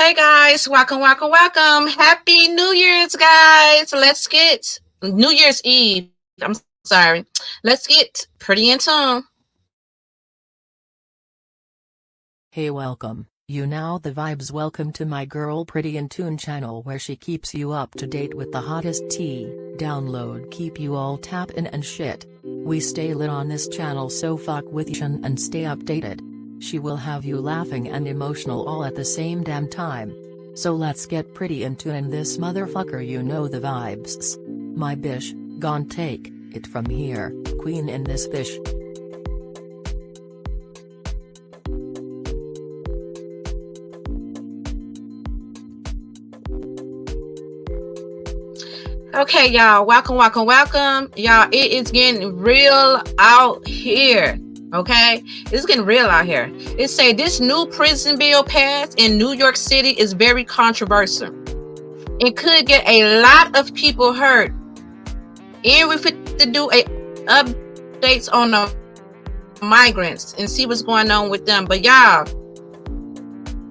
Hey guys, welcome. Happy New Year's, guys. Let's get New Year's Eve. I'm sorry. Let's get pretty in tune. Hey, welcome, you now the vibes. Welcome to my girl Pretty in Tune channel, where she keeps you up to date with the hottest tea. Download keep you all tappin' and shit. We stay lit on this channel, so fuck with you and stay updated. She will have you laughing and emotional all at the same damn time. So let's get pretty in tune in this motherfucker, you know the vibes. My bish, gon' take it from here, queen in this bish. Okay, y'all. Welcome. Y'all, it is getting real out here. Okay, it's getting real out here. It say this new prison bill passed in New York City is very controversial. It could get a lot of people hurt. And we fit to do a updates on the migrants and see what's going on with them. But y'all,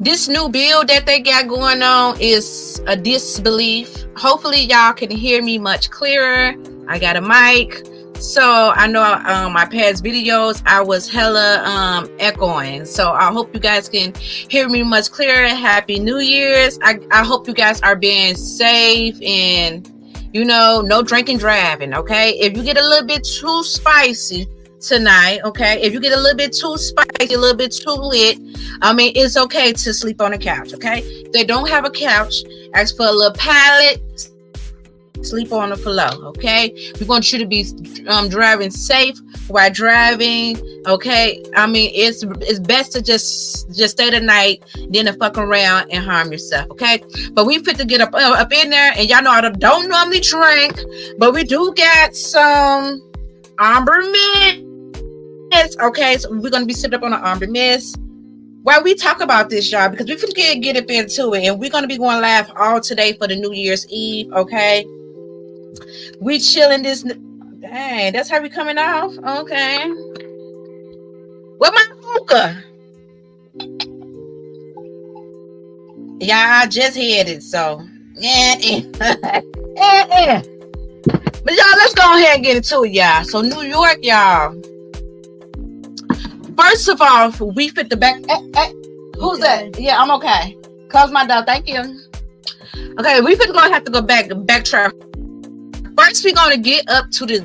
this new bill that they got going on is a disbelief. Hopefully y'all can hear me much clearer. I got a mic. So I know my past videos I was hella echoing. So I hope you guys can hear me much clearer. Happy New Year's. I hope you guys are being safe and, you know, no drinking driving, okay? If you get a little bit too spicy tonight, okay? If you get a little bit too spicy, a little bit too lit, I mean, it's okay to sleep on the couch, okay? If they don't have a couch, ask for a little pallet, sleep on the floor, okay? We want you to be driving safe while driving, okay? I mean, it's best to just stay the night than to fuck around and harm yourself, okay? But we fit to get up in there, and y'all know I don't normally drink, but we do get some amber mist, okay? So we're gonna be sitting up on an amber mist while we talk about this, y'all, because we fit to get up into it, and we're gonna be going live all today for the New Year's Eve, okay? We chilling this. Dang, that's how we coming off. Okay. What my hookah? Yeah, I just had it. So yeah. But y'all, let's go ahead and get into it, y'all. So New York, y'all. First of all, we fit the back. Who's that? Yeah, I'm okay. Close my door. Thank you. Okay, we fit gonna have to go backtrack. First, we're gonna get up to the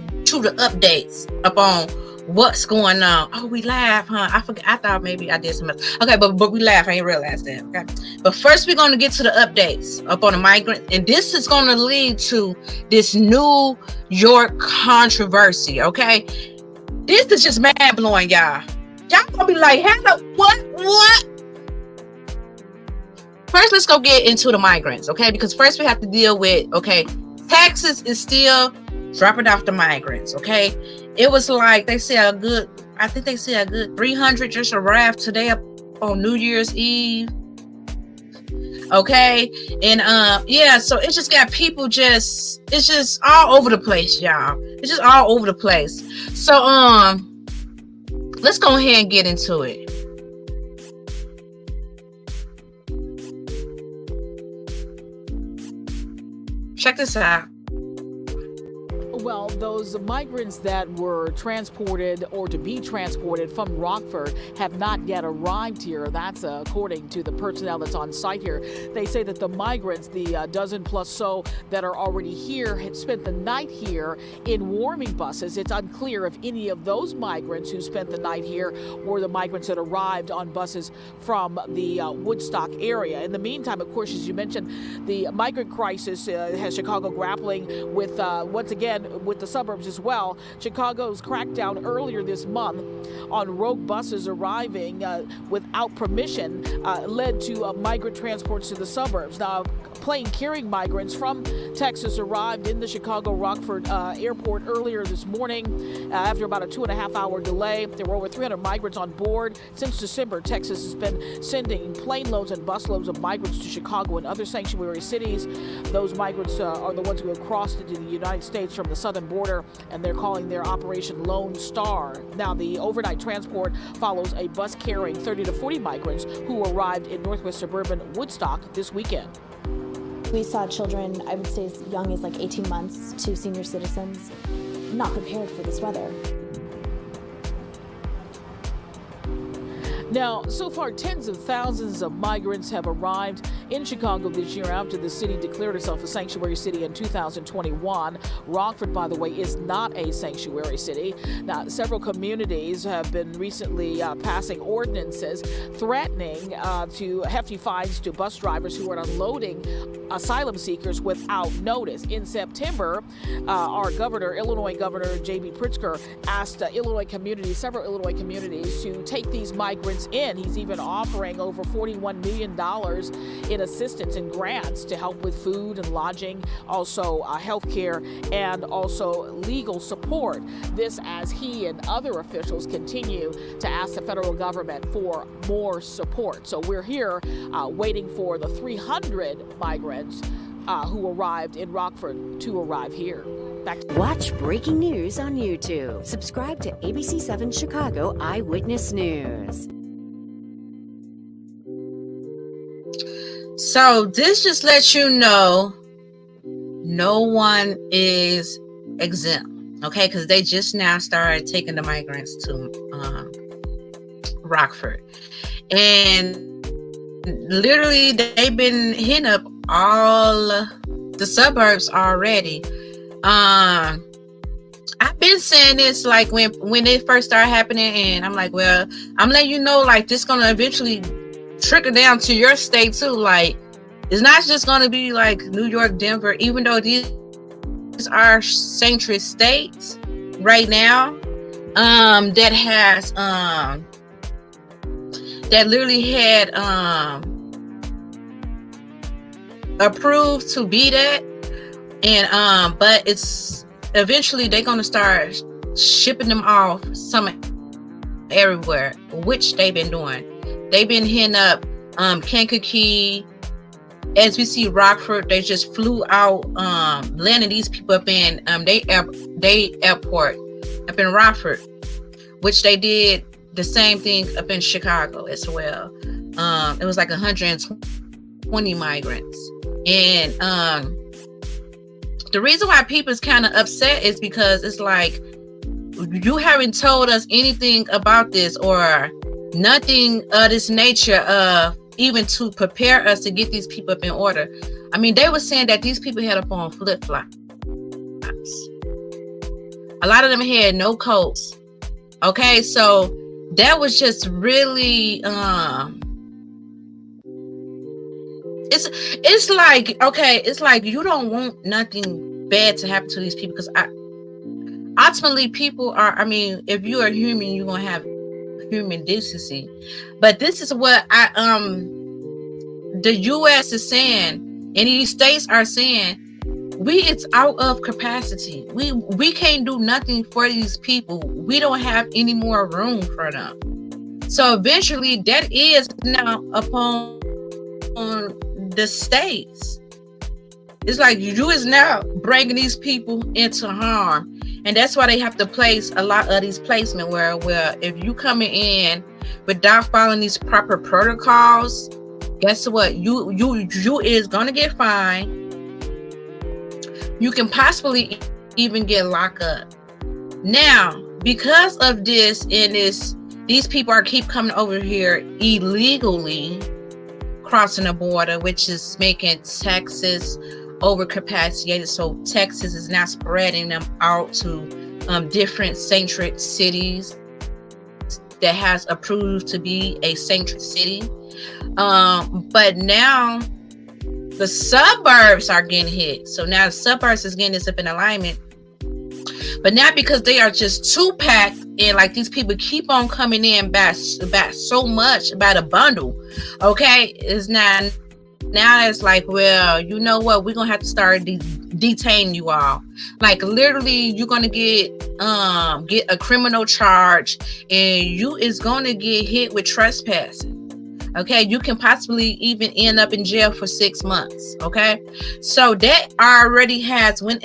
updates upon what's going on. Oh, we laugh, huh? I forgot. I thought maybe I did something else. Okay, but we laugh. I didn't realize that. Okay, but first we're gonna get to the updates upon the migrant, and this is gonna lead to this New York controversy. Okay, this is just mind blowing, y'all. Y'all gonna be like, "Hello, what?" First, let's go get into the migrants, okay? Because first we have to deal with, okay, Texas is still dropping off the migrants, okay? It was like they said I think they said a good 300 just arrived today up on New Year's Eve, okay? And yeah, so it just got people it's just all over the place, y'all. It's just all over the place. So let's go ahead and get into it. Check this out. Well, those migrants that were transported or to be transported from Rockford have not yet arrived here. That's according to the personnel that's on site here. They say that the migrants, the dozen plus so that are already here, had spent the night here in warming buses. It's unclear if any of those migrants who spent the night here were the migrants that arrived on buses from the Woodstock area. In the meantime, of course, as you mentioned, the migrant crisis has Chicago grappling with, once again, with the suburbs as well. Chicago's crackdown earlier this month on rogue buses arriving without permission led to migrant transports to the suburbs. Now, a plane carrying migrants from Texas arrived in the Chicago Rockford airport earlier this morning after about a 2.5-hour delay. There were over 300 migrants on board. Since December, Texas has been sending plane loads and bus loads of migrants to Chicago and other sanctuary cities. Those migrants are the ones who have crossed into the United States from the southern border, and they're calling their Operation Lone Star. Now, the overnight transport follows a bus carrying 30 to 40 migrants who arrived in northwest suburban Woodstock this weekend. We saw children, I would say as young as like 18 months to senior citizens, not prepared for this weather. Now, so far, tens of thousands of migrants have arrived in Chicago this year after the city declared itself a sanctuary city in 2021. Rockford, by the way, is not a sanctuary city. Now, several communities have been recently passing ordinances threatening to hefty fines to bus drivers who are unloading asylum seekers without notice. In September, our Illinois Governor J.B. Pritzker, asked several Illinois communities to take these migrants in. He's even offering over $41 million in assistance and grants to help with food and lodging, also health care, and also legal support. This as he and other officials continue to ask the federal government for more support. So we're here waiting for the 300 migrants who arrived in Rockford to arrive here. Watch breaking news on YouTube. Subscribe to ABC7 Chicago Eyewitness News. So this just lets you know no one is exempt, okay? Because they just now started taking the migrants to Rockford. And literally they've been hitting up all the suburbs already. I've been saying this like when it first started happening, and I'm like, well, I'm letting you know, like, this gonna eventually trickle down to your state too. Like, it's not just gonna be like New York, Denver, even though these are sanctuary states right now, that has that literally had approved to be that. And but it's eventually they're gonna start shipping them off some everywhere, which they've been doing. They've been hitting up Kankakee, as we see Rockford. They just flew out, landing these people up in they airport up in Rockford, which they did the same thing up in Chicago as well. It was like 120 migrants, and the reason why people's kind of upset is because it's like, you haven't told us anything about this or nothing of this nature, even to prepare us to get these people up in order. I mean, they were saying that these people had up on flip-flops. A lot of them had no coats. Okay, so that was just really it's like, okay, it's like you don't want nothing bad to happen to these people, because ultimately people are, I mean, if you are human, you're gonna have human decency. But this is what the US is saying, and these states are saying, it's out of capacity. We can't do nothing for these people. We don't have any more room for them. So eventually that is now upon the states. It's like you is now bringing these people into harm, and that's why they have to place a lot of these placement where if you coming in without following these proper protocols, guess what? You is gonna get fined. You can possibly even get locked up. Now, because of this and these people keep coming over here illegally, crossing the border, which is making Texas overcapacitated. So Texas is now spreading them out to different sanctuary cities that has approved to be a sanctuary city. But now the suburbs are getting hit. So now the suburbs is getting this up in alignment. But now because they are just too packed, and like these people keep on coming in by so much, by the bundle, okay, it's now it's like, well, you know what, we're gonna have to start detaining you all. Like literally, you're gonna get a criminal charge, and you is gonna get hit with trespassing. Okay, you can possibly even end up in jail for 6 months. Okay, so that already has went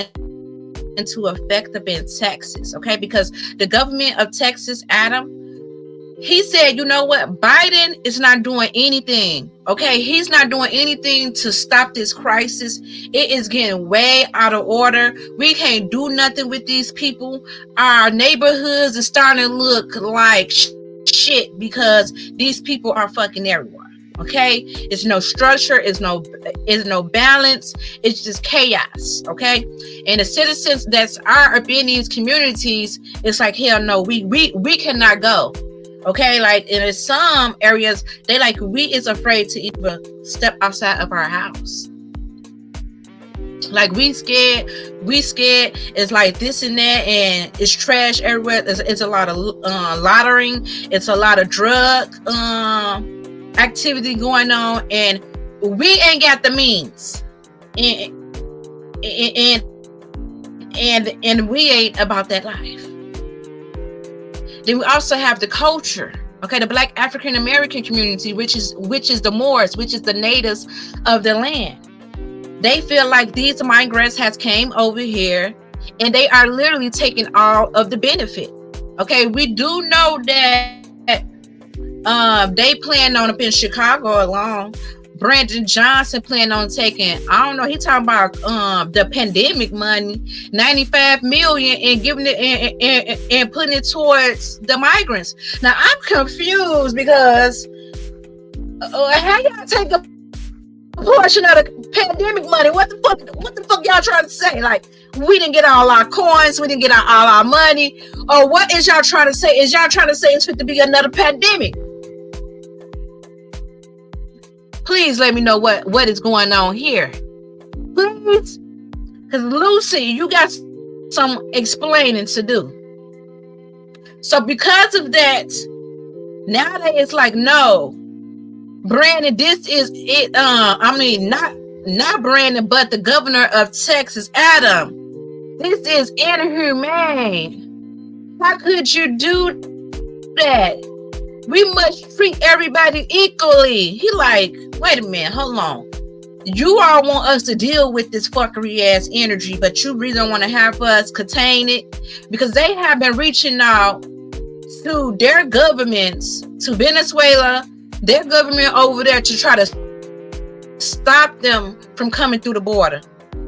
into effect in Texas, okay? Because the government of Texas, Adam, he said, you know what? Biden is not doing anything, okay? He's not doing anything to stop this crisis. It is getting way out of order. We can't do nothing with these people. Our neighborhoods are starting to look like shit because these people are fucking everywhere, okay? It's no structure, it's no balance, it's just chaos, okay? And the citizens that are up in these communities, it's like, hell no, we cannot go. Okay, like in some areas, we is afraid to even step outside of our house. Like we scared. It's like this and that, and it's trash everywhere. It's a lot of loitering. It's a lot of drug activity going on, and we ain't got the means, and we ain't about that life. Then we also have the culture, okay, the Black African American community, which is the Moors, which is the natives of the land. They feel like these migrants has came over here and they are literally taking all of the benefit. Okay, we do know that they plan on up in Chicago alone. Brandon Johnson planned on taking, I don't know, he talking about the pandemic money, $95 million, and giving it and putting it towards the migrants. Now I'm confused because how y'all take a portion of the pandemic money? What the fuck y'all trying to say? Like, we didn't get all our coins, we didn't get all our money, or what is y'all trying to say? Is y'all trying to say it's fit to be another pandemic? Please let me know what is going on here. Please. Because Lucy, you got some explaining to do. So because of that, nowadays it's like, no, Brandon, this is it. Not Brandon, but the governor of Texas, Adam. This is inhumane. How could you do that? We must treat everybody equally. He like, wait a minute, hold on. You all want us to deal with this fuckery ass energy, but you really don't want to have us contain it, because they have been reaching out to their governments, to Venezuela, their government over there, to try to stop them from coming through the border.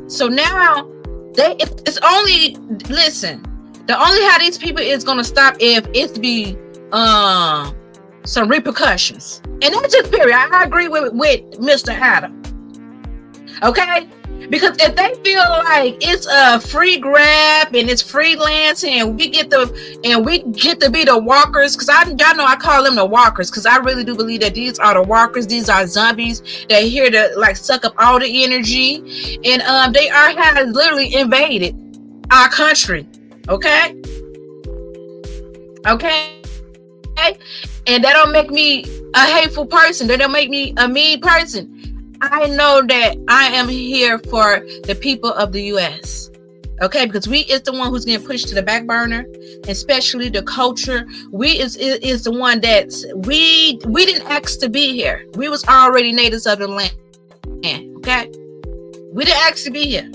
So now it's only, listen, the only how these people is gonna stop if it's be some repercussions. And that's just period. I agree with Mr. Adam. Okay? Because if they feel like it's a free grab and it's freelance and we get to be the walkers, because y'all know I call them the walkers, because I really do believe that these are the walkers. These are zombies that are here to like suck up all the energy, and they have literally invaded our country. Okay? And that don't make me a hateful person. That don't make me a mean person. I know that I am here for the people of the U.S. Okay, because we is the one who's getting pushed to the back burner, especially the culture. We is the one that we didn't ask to be here. We was already natives of the land. Okay, we didn't ask to be here.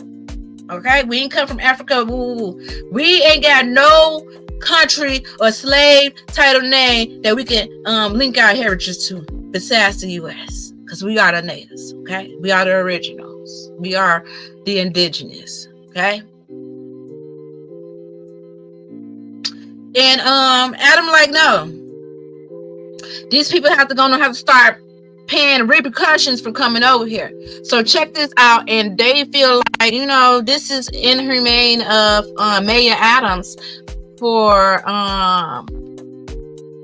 Okay, we ain't come from Africa. We ain't got no country or slave title name that we can link our heritage to besides the U.S. because we are the natives. Okay, we are the originals. We are the indigenous. Okay, and Adam like, no, these people have to start paying repercussions for coming over here. So check this out, and they feel like, this is inhumane of Mayor Adams for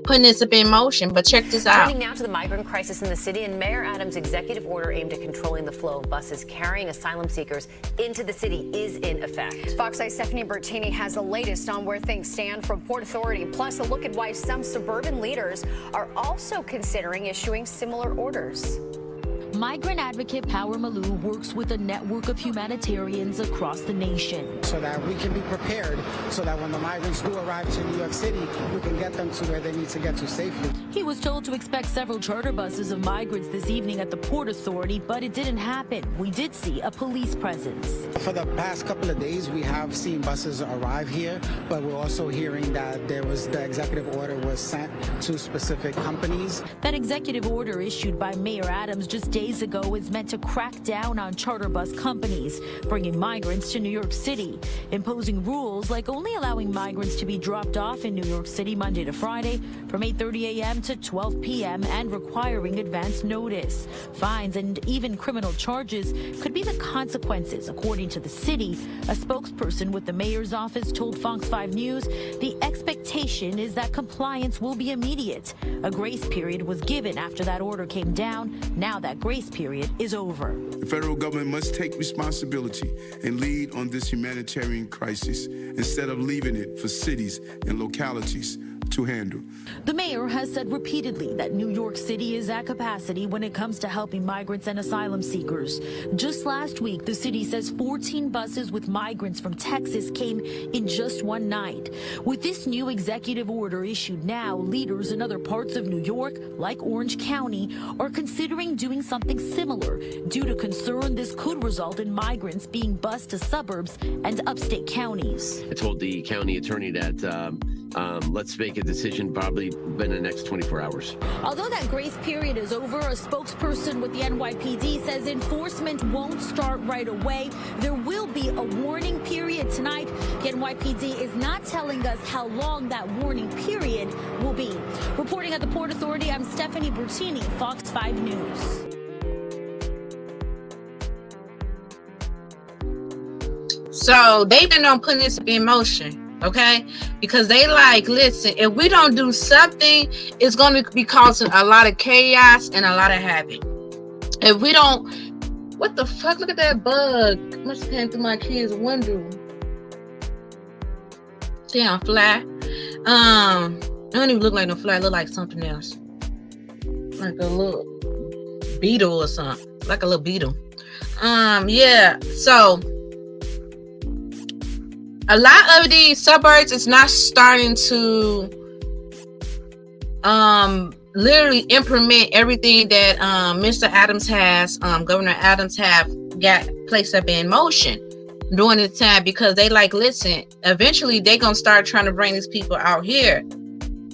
putting this up in motion. But check this out. Turning now to the migrant crisis in the city, and Mayor Adams' executive order aimed at controlling the flow of buses carrying asylum seekers into the city is in effect. Fox 8's Stephanie Bertini has the latest on where things stand from Port Authority, plus a look at why some suburban leaders are also considering issuing similar orders. Migrant advocate Power Malou works with a network of humanitarians across the nation. So that we can be prepared, so that when the migrants do arrive to New York City, we can get them to where they need to get to safely. He was told to expect several charter buses of migrants this evening at the Port Authority, but it didn't happen. We did see a police presence. For the past couple of days, we have seen buses arrive here, but we're also hearing that the executive order was sent to specific companies. That executive order issued by Mayor Adams just days ago is meant to crack down on charter bus companies bringing migrants to New York City, imposing rules like only allowing migrants to be dropped off in New York City Monday to Friday from 8:30 a.m. to 12 p.m. and requiring advance notice. Fines and even criminal charges could be the consequences, according to the city. A spokesperson with the mayor's office told Fox 5 News the expectation is that compliance will be immediate. A grace period was given after that order came down. Now that grace period is over. The federal government must take responsibility and lead on this humanitarian crisis instead of leaving it for cities and localities to handle. The mayor has said repeatedly that New York City is at capacity when it comes to helping migrants and asylum seekers. Just last week, the city says 14 buses with migrants from Texas came in just one night. With this new executive order issued now, leaders in other parts of New York, like Orange County, are considering doing something similar due to concern this could result in migrants being bused to suburbs and upstate counties. I told the county attorney that let's make a decision probably in the next 24 hours. Although that grace period is over, a spokesperson with the NYPD says enforcement won't start right away. There will be a warning period tonight. The NYPD is not telling us how long that warning period will be. Reporting at the Port Authority, I'm Stephanie Bertini, Fox 5 News. So they've been on putting this in motion. Okay, because they like, listen, if we don't do something, it's going to be causing a lot of chaos and a lot of havoc. If we don't, what the fuck? Look at that bug. Must have came through my kid's window. Damn fly. It don't even look like no fly. It look like something else, like a little beetle or something, like a little beetle. Yeah. So a lot of these suburbs is not starting to literally implement everything that Mr. Adams has, Governor Adams have got placed up in motion during this time, because they like, listen, eventually they're gonna start trying to bring these people out here,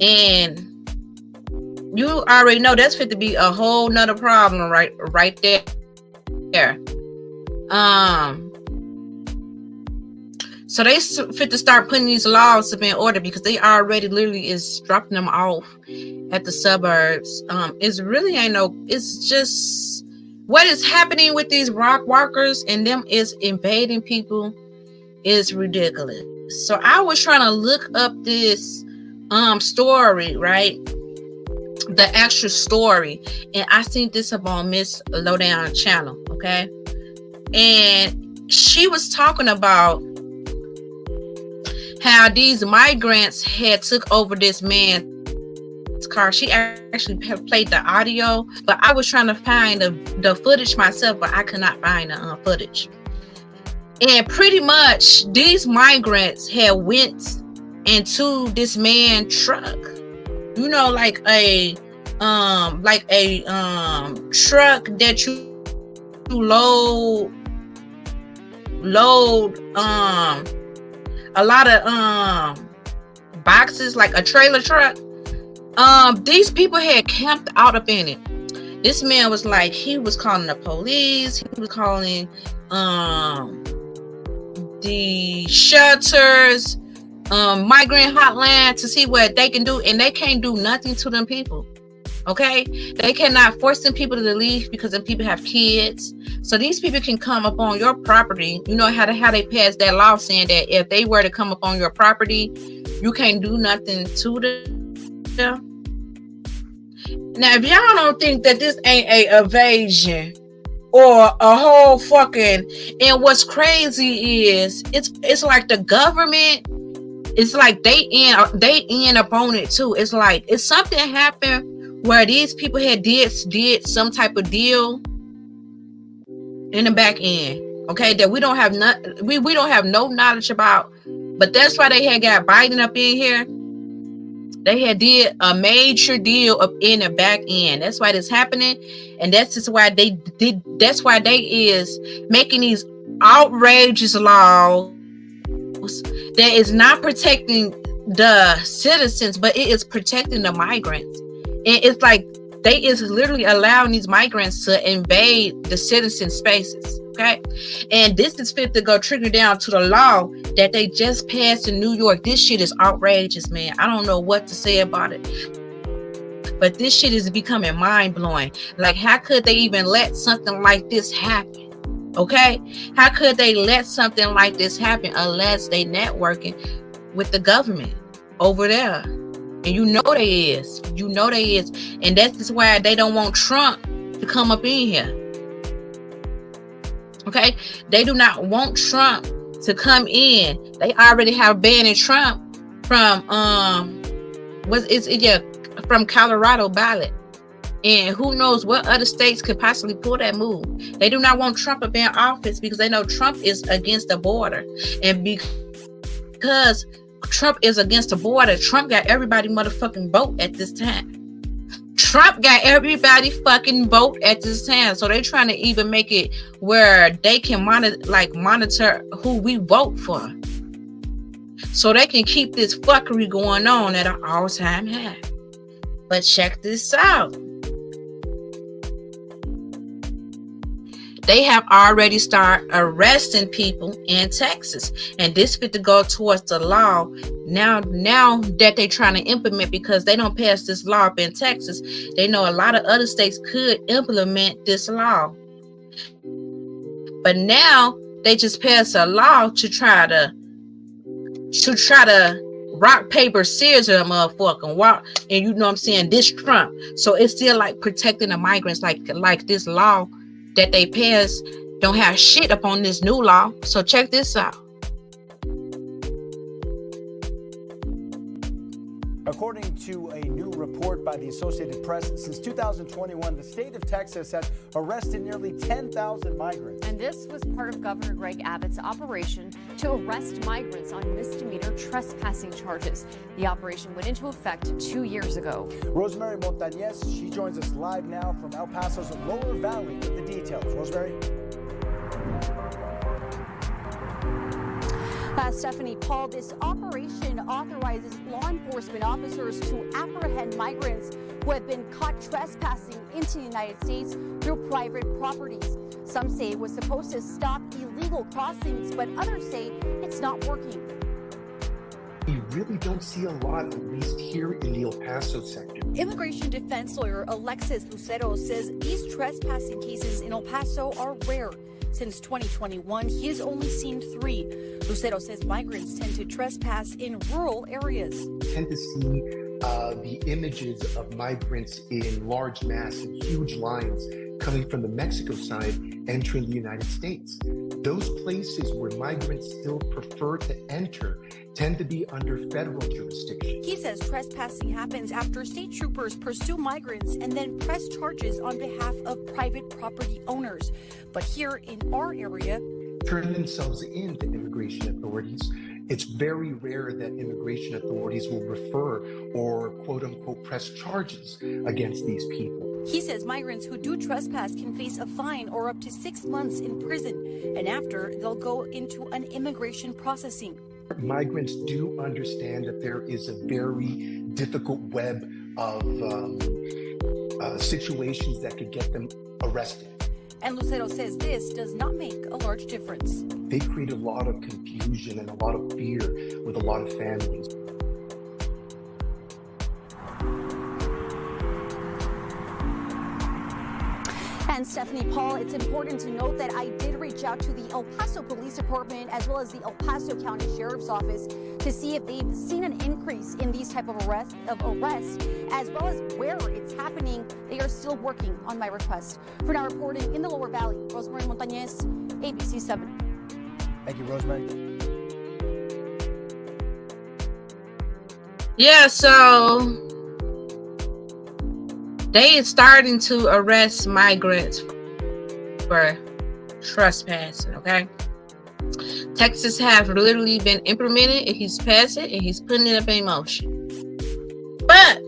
and you already know that's fit to be a whole nother problem right there. So they fit to start putting these laws up in order, because they already literally is dropping them off at the suburbs. It's really it's just what is happening with these rock walkers and them is invading people is ridiculous. So I was trying to look up this story, right? The actual story, and I seen this up on Miss Lowdown channel, okay? And she was talking about how these migrants had took over this man's car. She actually played the audio, but I was trying to find the footage myself, but I could not find the footage. And pretty much these migrants had went into this man's truck, you know, like a truck that you load a lot of boxes, like a trailer truck. These people had camped out up in it. This man was like, he was calling the police, he was calling the shelters, migrant hotline to see what they can do, and they can't do nothing to them people. Okay, they cannot force them people to leave because them people have kids. So these people can come up on your property. You know how they passed that law saying that if they were to come up on your property, you can't do nothing to them. Now, if y'all don't think that this ain't a evasion or a whole fucking, and what's crazy is it's like the government, it's like they end up on it too. It's like if something happened where these people had did some type of deal in the back end, okay, that we don't have we don't have no knowledge about. But that's why they had got Biden up in here. They had did a major deal up in the back end. That's why this happening, and that's just why they did. That's why they is making these outrageous laws that is not protecting the citizens, but it is protecting the migrants. And it's like they is literally allowing these migrants to invade the citizen spaces. Okay, and this is fit to go trigger down to the law that they just passed in New York. This shit is outrageous, man. I don't know what to say about it, but this shit is becoming mind-blowing. Like, how could they even let something like this happen? Okay, how could they let something like this happen unless they networking with the government over there? And you know they is, and that's just why they don't want Trump to come up in here. Okay, they do not want Trump to come in. They already have banned Trump from from Colorado ballot, and who knows what other states could possibly pull that move. They do not want Trump up in office because they know Trump is against the border, and because Trump is against the border, Trump got everybody motherfucking vote at this time. Trump got everybody fucking vote at this time. So they're trying to even make it where they can monitor who we vote for. So they can keep this fuckery going on at an all-time high. But check this out. They have already started arresting people in Texas, and this fit to go towards the law now that they're trying to implement, because they don't pass this law up in Texas. They know a lot of other states could implement this law, but now they just passed a law to try to rock paper scissors a motherfucking walk, and you know what I'm saying, this Trump. So it's still like protecting the migrants, like this law that they passed don't have shit up on this new law. So check this out. According to a new report by the Associated Press, since 2021, the state of Texas has arrested nearly 10,000 migrants. And this was part of Governor Greg Abbott's operation to arrest migrants on misdemeanor trespassing charges. The operation went into effect 2 years ago. Rosemary Montañez, she joins us live now from El Paso's Lower Valley with the details. Rosemary? Stephanie Paul, this operation authorizes law enforcement officers to apprehend migrants who have been caught trespassing into the United States through private properties. Some say it was supposed to stop illegal crossings, but others say it's not working. We really don't see a lot, at least here in the El Paso sector. Immigration defense lawyer Alexis Lucero says these trespassing cases in El Paso are rare. Since 2021, he has only seen 3. Lucero says migrants tend to trespass in rural areas. We tend to see the images of migrants in large mass and huge lines coming from the Mexico side entering the United States. Those places where migrants still prefer to enter tend to be under federal jurisdiction. He says trespassing happens after state troopers pursue migrants and then press charges on behalf of private property owners. But here in our area, turn themselves in to immigration authorities. It's very rare that immigration authorities will refer or quote unquote press charges against these people. He says migrants who do trespass can face a fine or up to 6 months in prison. And after, they'll go into an immigration processing. Migrants do understand that there is a very difficult web of situations that could get them arrested. And Lucero says this does not make a large difference. They create a lot of confusion and a lot of fear with a lot of families. And Stephanie Paul, it's important to note that I did reach out to the El Paso Police Department as well as the El Paso County Sheriff's Office to see if they've seen an increase in these type of arrests, as well as where it's happening. They are still working on my request. For now, reporting in the Lower Valley, Rosemary Montañez, ABC 7. Thank you, Rosemary. Yeah, so they are starting to arrest migrants for trespassing, okay? Texas have literally been implemented, and he's passed it, and he's putting it up in motion. But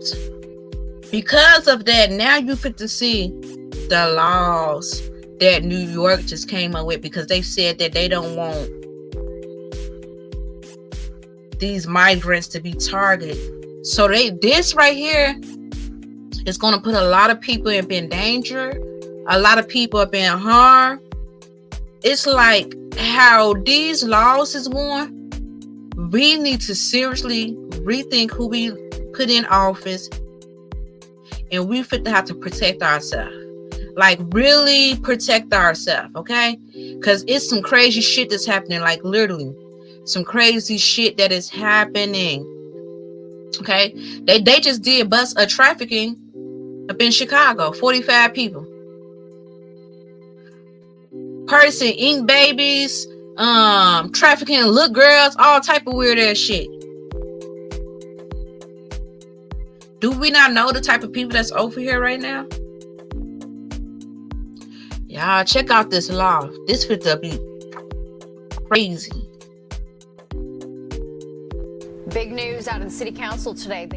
because of that, now you fit to see the laws that New York just came up with, because they said that they don't want these migrants to be targeted. So this right here is going to put a lot of people in danger. A lot of people are being harmed. It's like how these laws is going. We need to seriously rethink who we put in office, and we fit to have to protect ourselves. Like, really protect ourselves, okay? Because it's some crazy shit that's happening. Like, literally some crazy shit that is happening, okay? They just did bust a trafficking up in Chicago, 45 people. Person eating babies, trafficking little girls, all type of weird ass shit. Do we not know the type of people that's over here right now? Y'all check out this law. This fit to be crazy. Big news out in City Council today.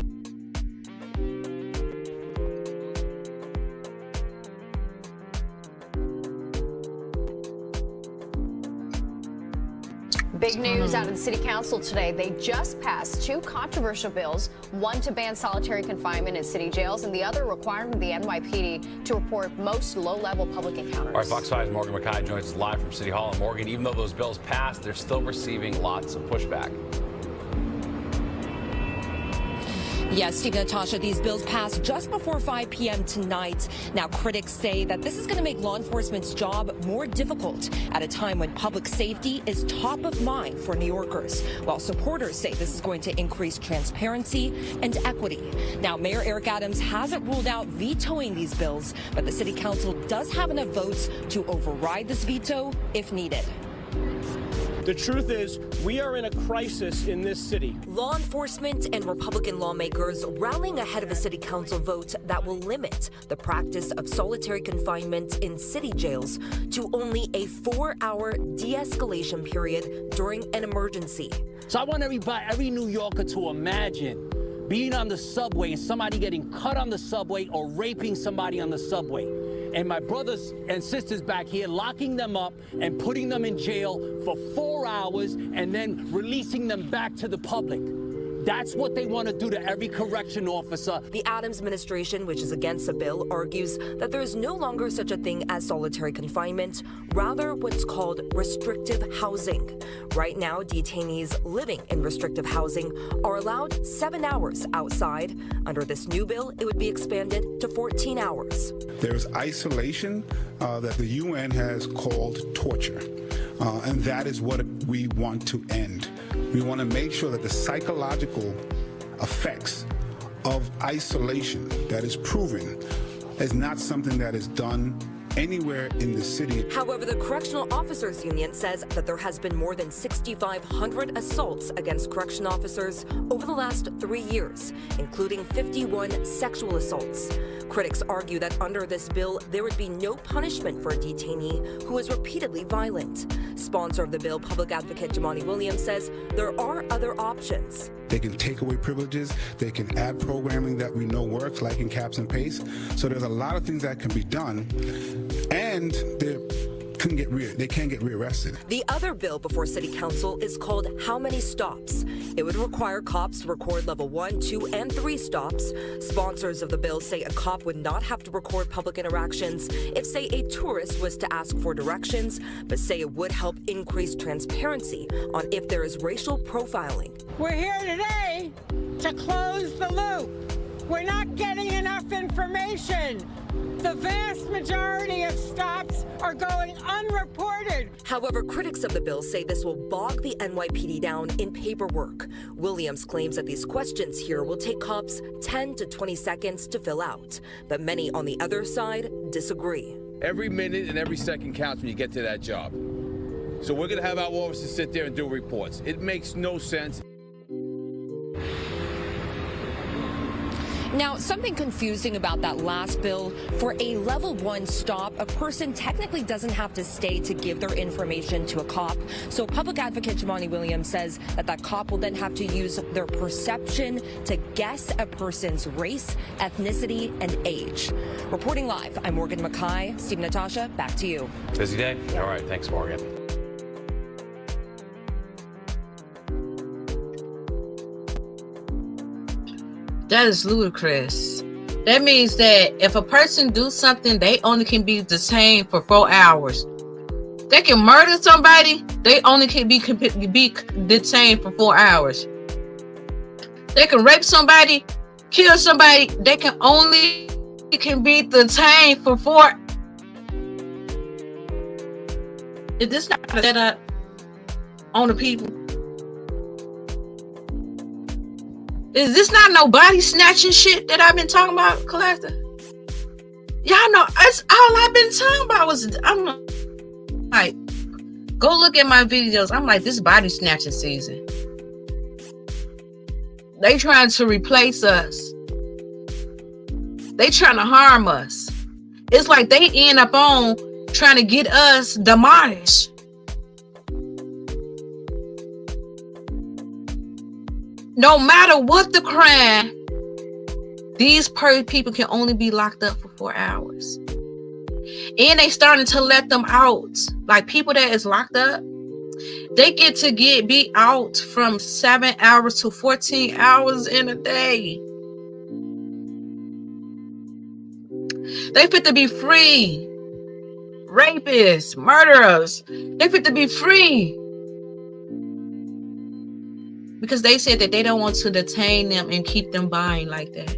Big news out in City Council today. They just passed two controversial bills, one to ban solitary confinement in city jails and the other requiring the NYPD to report most low-level public encounters. All right, Fox 5's Morgan Mackay joins us live from City Hall. And Morgan, even though those bills passed, they're still receiving lots of pushback. Yes, Steve, Natasha, these bills passed just before 5 p.m. tonight. Now, critics say that this is going to make law enforcement's job more difficult at a time when public safety is top of mind for New Yorkers, while supporters say this is going to increase transparency and equity. Now, Mayor Eric Adams hasn't ruled out vetoing these bills, but the city council does have enough votes to override this veto if needed. The truth is, we are in a crisis in this city. Law enforcement and Republican lawmakers rallying ahead of a city council vote that will limit the practice of solitary confinement in city jails to only a 4-hour de-escalation period during an emergency. So I want every New Yorker to imagine being on the subway and somebody getting cut on the subway or raping somebody on the subway. And my brothers and sisters back here locking them up and putting them in jail for 4 hours and then releasing them back to the public. That's what they want to do to every correction officer. The Adams administration, which is against the bill, argues that there is no longer such a thing as solitary confinement, rather what's called restrictive housing. Right now, detainees living in restrictive housing are allowed 7 hours outside. Under this new bill, it would be expanded to 14 hours. There's isolation that the UN has called torture, and that is what we want to end. We want to make sure that the psychological effects of isolation that is proven is not something that is done anywhere in the city. However, the Correctional Officers Union says that there has been more than 6,500 assaults against correction officers over the last 3 years, including 51 sexual assaults. Critics argue that under this bill, there would be no punishment for a detainee who is repeatedly violent. Sponsor of the bill, public advocate Jamani Williams, says there are other options. They can take away privileges. They can add programming that we know works, like in caps and paste. So there's a lot of things that can be done, and they can get rearrested. The other bill before City Council is called How Many Stops? It would require cops to record level 1, 2, and 3 stops. Sponsors of the bill say a cop would not have to record public interactions if, say, a tourist was to ask for directions, but say it would help increase transparency on if there is racial profiling. We're here today to close the loop. We're not getting enough information. The vast majority of stops are going unreported. However, critics of the bill say this will bog the NYPD down in paperwork. Williams claims that these questions here will take cops 10 to 20 seconds to fill out. But many on the other side disagree. Every minute and every second counts when you get to that job. So we're going to have our officers sit there and do reports. It makes no sense. Now, something confusing about that last bill. For a level 1 stop, a person technically doesn't have to stay to give their information to a cop. So public advocate Jamani Williams says that cop will then have to use their perception to guess a person's race, ethnicity, and age. Reporting live, I'm Morgan Mackay. Steve, Natasha, back to you. Busy day? All right, thanks, Morgan. That is ludicrous. That means that if a person do something, they only can be detained for 4 hours. They can murder somebody, they only can be detained for 4 hours. They can rape somebody, kill somebody, they can be detained for 4. Is this not set up on the people? Is this not no body snatching shit that I've been talking about, collector? Y'all know that's all I've been talking about I'm like, go look at my videos. I'm like, this body snatching season. They trying to replace us. They trying to harm us. It's like they end up on trying to get us demolished. No matter what the crime, these people can only be locked up for 4 hours. And they starting to let them out. Like people that is locked up, they get to be out from 7 hours to 14 hours in a day. They fit to be free. Rapists, murderers, they fit to be free. Because they said that they don't want to detain them and keep them buying like that.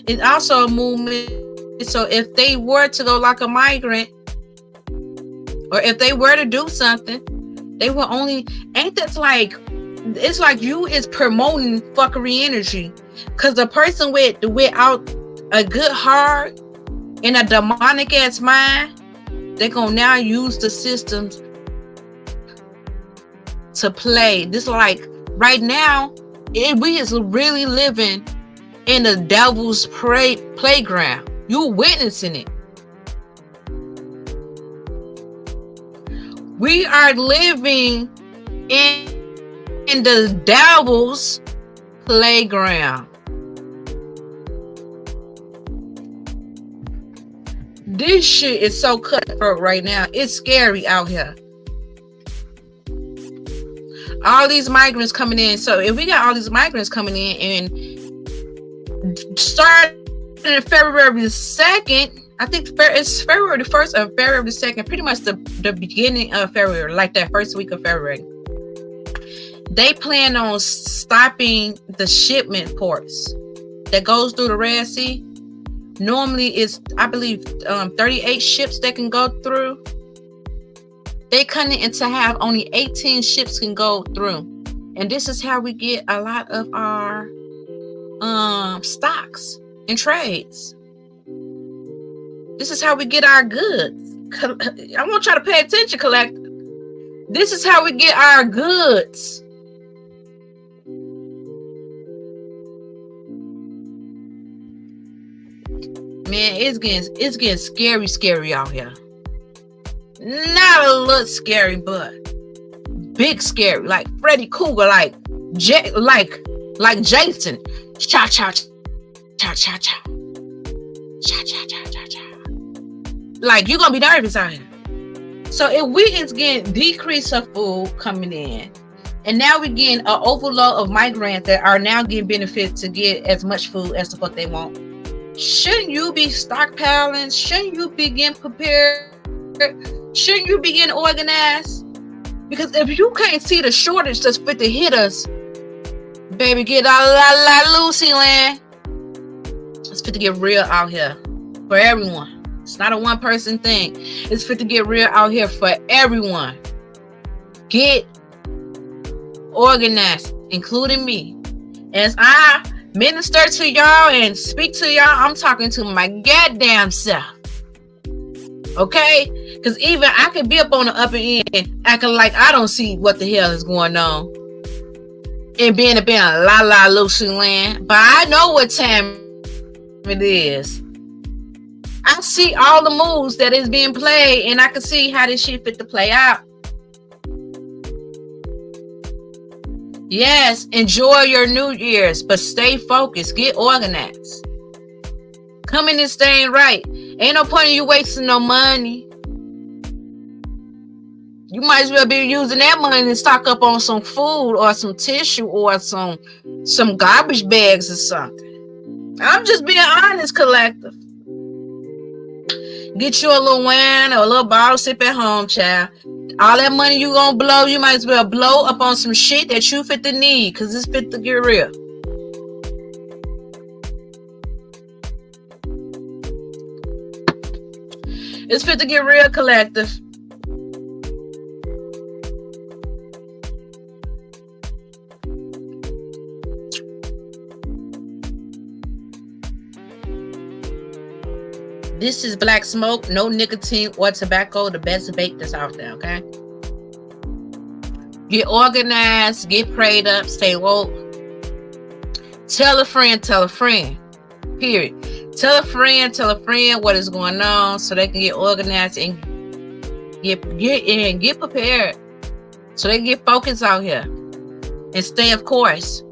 It's also a movement. So if they were to go like a migrant, or if they were to do something, they will only, it's like you is promoting fuckery energy. Because the person without a good heart and a demonic ass mind, they're going to now use the systems to play. This like right now, we is really living in the devil's playground. You're witnessing it. We are living in the devil's playground. This shit is so cutthroat right now. It's scary out here. All these migrants coming in. So if we got all these migrants coming in and starting February the 2nd, I think it's February the 1st or February the 2nd, pretty much the beginning of February, like that first week of February. They plan on stopping the shipment ports that goes through the Red Sea. Normally it's, I believe, 38 ships that can go through. They cut it into have only 18 ships can go through. And this is how we get a lot of our stocks and trades. This is how we get our goods. I want y'all to pay attention, collector. This is how we get our goods. Man, it's getting scary out here. Not a little scary, but big scary, like Freddy Krueger, like Jason. Cha cha cha cha cha cha cha cha cha cha. Like you're gonna be nervous out here. So if we is getting decrease of food coming in, and now we're getting an overload of migrants that are now getting benefits to get as much food as the fuck they want. Shouldn't you be stockpiling? Shouldn't you be getting prepared? Shouldn't you be getting organized? Because if you can't see the shortage that's fit to hit us, baby, get a Lucy land. It's fit to get real out here for everyone. It's not a one person thing. It's fit to get real out here for everyone. Get organized, including me. As I minister to y'all and speak to y'all, I'm talking to my goddamn self. Okay? Because even I could be up on the upper end acting like I don't see what the hell is going on. And being up in a la Lucy land. But I know what time it is. I see all the moves that is being played, and I can see how this shit fit to play out. Yes, enjoy your New Year's, but stay focused. Get organized. Come in and staying right. Ain't no point in you wasting no money. You might as well be using that money to stock up on some food or some tissue or some garbage bags or something. I'm just being honest, collective. Get you a little wine or a little bottle, sip at home, child. All that money you gonna blow, you might as well blow up on some shit that you fit to need, because it's fit to get real. It's fit to get real, collective. This is black smoke, no nicotine or tobacco, the best vape that's out there, okay? Get organized, get prayed up, stay woke. Tell a friend, period. Tell a friend what is going on so they can get organized and get prepared. So they can get focused out here. And stay, of course.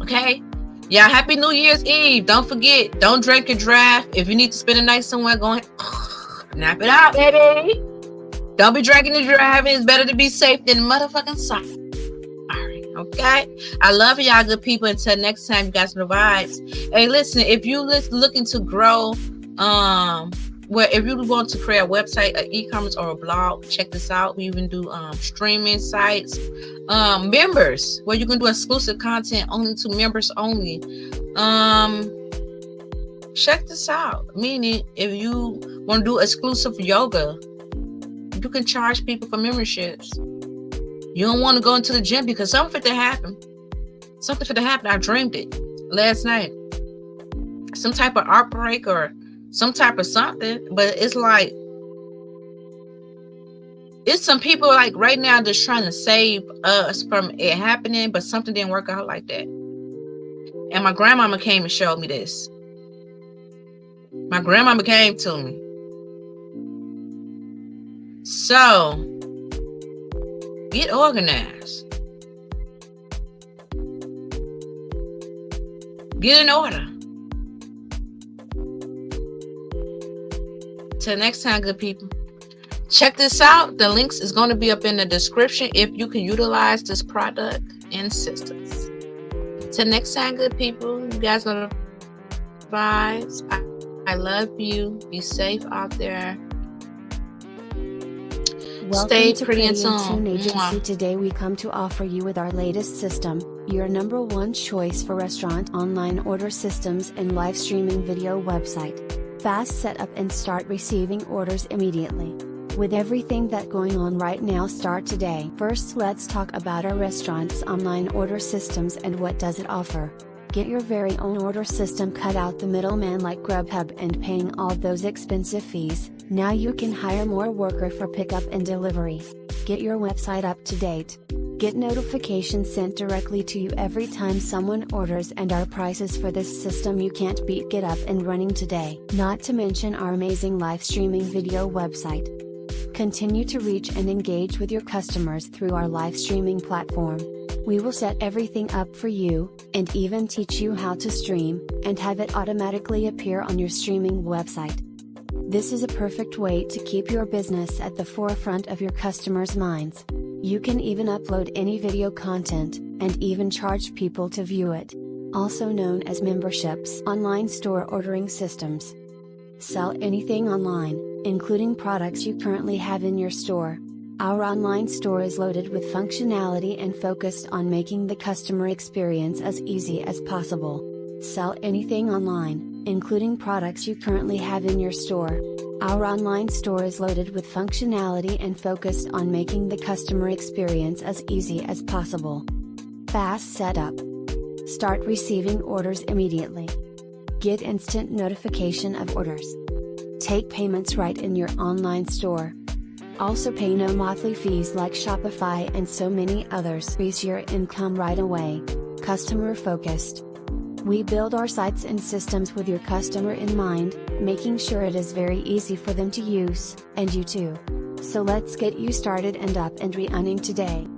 Okay? Y'all, happy New Year's Eve. Don't forget, don't drink and drive. If you need to spend a night somewhere, go ahead. Nap it out, baby. Don't be drinking and driving. It's better to be safe than motherfucking sorry. Okay? I love y'all, good people. Until next time, you guys know the vibes. Hey, listen, if you looking to grow, if you want to create a website, an e-commerce, or a blog, check this out. We even do streaming sites, members, where you can do exclusive content only to members only. Check this out. Meaning, if you want to do exclusive yoga, you can charge people for memberships. You don't want to go into the gym because something fit to happen. I dreamed it last night. Some type of outbreak or some type of something, but it's like, it's some people like right now just trying to save us from it happening, but something didn't work out like that. And my grandmama came and showed me this. My grandmama came to me. So, get organized. Get in order. Till next time, good people. Check this out. The links is going to be up in the description if you can utilize this product and systems. Till next time, good people. You guys know the vibes. I love you. Be safe out there. Welcome Stay to pretty and Tune Agency. Today we come to offer you with our latest system, your #1 choice for restaurant online order systems and live streaming video website. Fast setup and start receiving orders immediately. With everything that going on right now, start today. First, let's talk about our restaurant's online order systems and what does it offer. Get your very own order system, cut out the middleman like Grubhub and paying all those expensive fees. Now you can hire more worker for pickup and delivery. Get your website up to date. Get notifications sent directly to you every time someone orders, and our prices for this system you can't beat. Get up and running today. Not to mention our amazing live streaming video website. Continue to reach and engage with your customers through our live streaming platform. We will set everything up for you, and even teach you how to stream, and have it automatically appear on your streaming website. This is a perfect way to keep your business at the forefront of your customers' minds. You can even upload any video content, and even charge people to view it. Also known as memberships. Online store ordering systems. Sell anything online, including products you currently have in your store. Our online store is loaded with functionality and focused on making the customer experience as easy as possible. Sell anything online, including products you currently have in your store. Our online store is loaded with functionality and focused on making the customer experience as easy as possible. Fast setup. Start receiving orders immediately. Get instant notification of orders. take payments right in your online store. Also pay no monthly fees like Shopify and so many others. Increase your income right away. Customer focused. We build our sites and systems with your customer in mind, making sure it is very easy for them to use, and you too. So let's get you started and up and running today.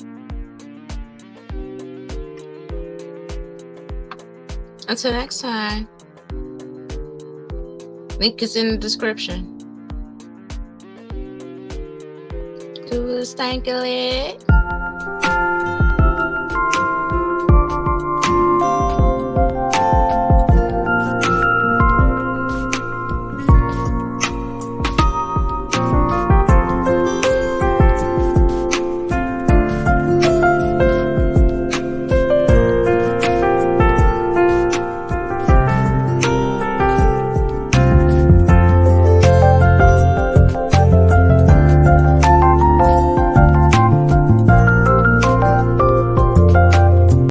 Until next time. Link is in the description. Do a stank leg.